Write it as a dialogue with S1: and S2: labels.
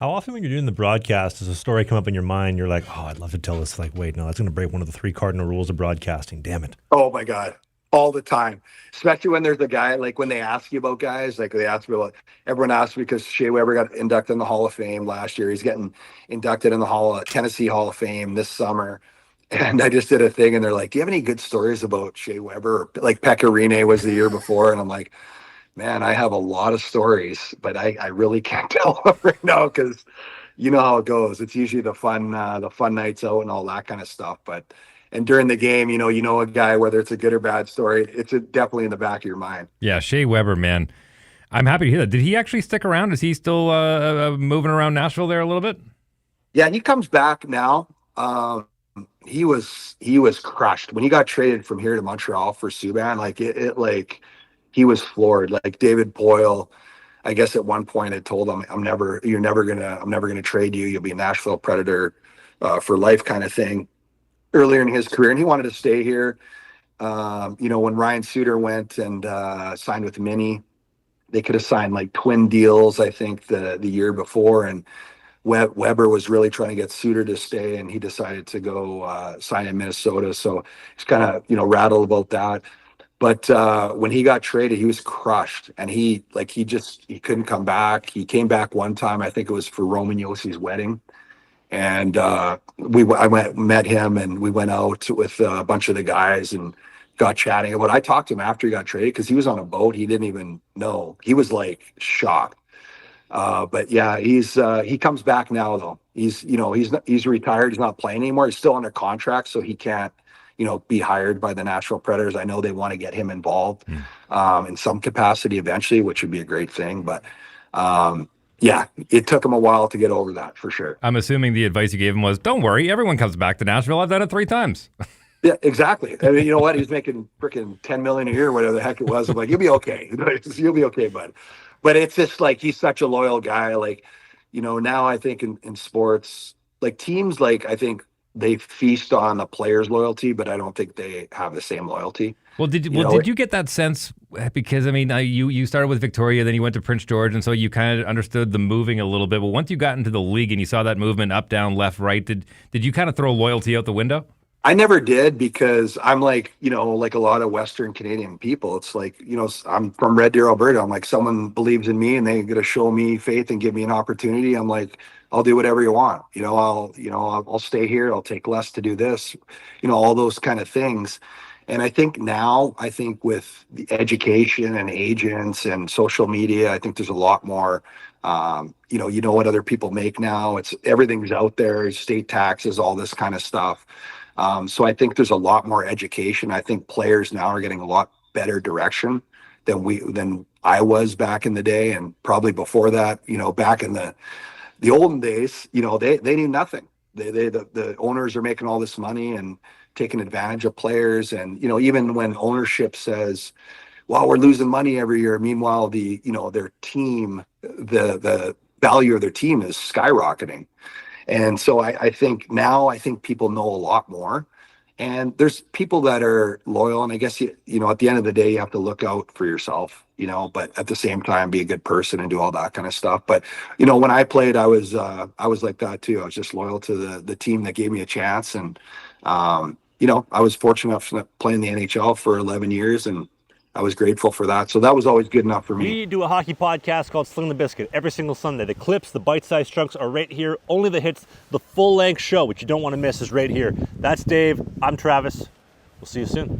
S1: How often when you're doing the broadcast does a story come up in your mind? You're like, oh, I'd love to tell this. Like, wait, no, that's going to break one of the three cardinal rules of broadcasting. Damn it.
S2: Oh my God. All the time. Especially when there's a guy, like when they ask you about guys, like they ask me about, everyone asks me because Shea Weber got inducted in the Hall of Fame last year. He's getting inducted in the Tennessee Hall of Fame this summer. And I just did a thing and they're like, do you have any good stories about Shea Weber? Like Pecorine was the year before. And I'm like, man, I have a lot of stories, but I really can't tell them right now because you know how it goes. It's usually the fun nights out and all that kind of stuff. But and during the game, you know a guy, whether it's a good or bad story, it's definitely in the back of your mind.
S3: Yeah, Shea Weber, man. I'm happy to hear that. Did he actually stick around? Is he still moving around Nashville there a little bit?
S2: Yeah, he comes back now. He was crushed when he got traded from here to Montreal for Subban. Like it like he was floored. Like David Poyle, I guess at one point had told him, I'm never gonna trade you. You'll be a Nashville Predator for life," kind of thing. Earlier in his career, and he wanted to stay here. When Ryan Suter went and signed with Mini, they could have signed like twin deals, I think, the year before. And Weber was really trying to get Suter to stay, and he decided to go sign in Minnesota. So he's kind of rattled about that. But when he got traded, he was crushed, and he couldn't come back. He came back one time, I think it was for Roman Yossi's wedding, and met him, and we went out with a bunch of the guys and got chatting about. I talked to him after he got traded because he was on a boat. He didn't even know. He was like shocked. But yeah, he comes back now though. He's retired. He's not playing anymore. He's still under contract, so he can't be hired by the Nashville Predators. I know they want to get him involved in some capacity eventually, which would be a great thing. But yeah, it took him a while to get over that for sure.
S3: I'm assuming the advice you gave him was, don't worry, everyone comes back to Nashville. I've done it 3 times.
S2: Yeah, exactly. I mean, you know what? He's making freaking 10 million a year, whatever the heck it was. I'm like, you'll be okay. You'll be okay, bud. But it's just like he's such a loyal guy. Like, now I think in sports, like teams, like I think they feast on the players' loyalty, but I don't think they have the same loyalty.
S3: Well, did you get that sense? Because I mean, you started with Victoria, then you went to Prince George, and so you kind of understood the moving a little bit. But once you got into the league and you saw that movement up, down, left, right, did you kind of throw loyalty out the window?
S2: I never did because I'm like, like a lot of Western Canadian people. It's like, I'm from Red Deer, Alberta. I'm like, someone believes in me and they're going to show me faith and give me an opportunity. I'm like, I'll do whatever you want. I'll stay here. I'll take less to do this, all those kind of things. And I think now, with the education and agents and social media, I think there's a lot more, what other people make now. It's everything's out there, state taxes, all this kind of stuff. So I think there's a lot more education. I think players now are getting a lot better direction than I was back in the day, and probably before that. Back in the olden days, they knew nothing. The owners are making all this money and taking advantage of players, and even when ownership says, "Well, we're losing money every year," meanwhile their team, the value of their team is skyrocketing. And so I think now people know a lot more, and there's people that are loyal. And I guess, at the end of the day, you have to look out for yourself, but at the same time, be a good person and do all that kind of stuff. But, when I played, I was like that too. I was just loyal to the team that gave me a chance. And, I was fortunate enough to play in the NHL for 11 years, and I was grateful for that. So that was always good enough for me.
S1: We do a hockey podcast called Sling the Biscuit every single Sunday. The clips, the bite-sized chunks are right here. Only the hits, the full-length show, which you don't want to miss, is right here. That's Dave. I'm Travis. We'll see you soon.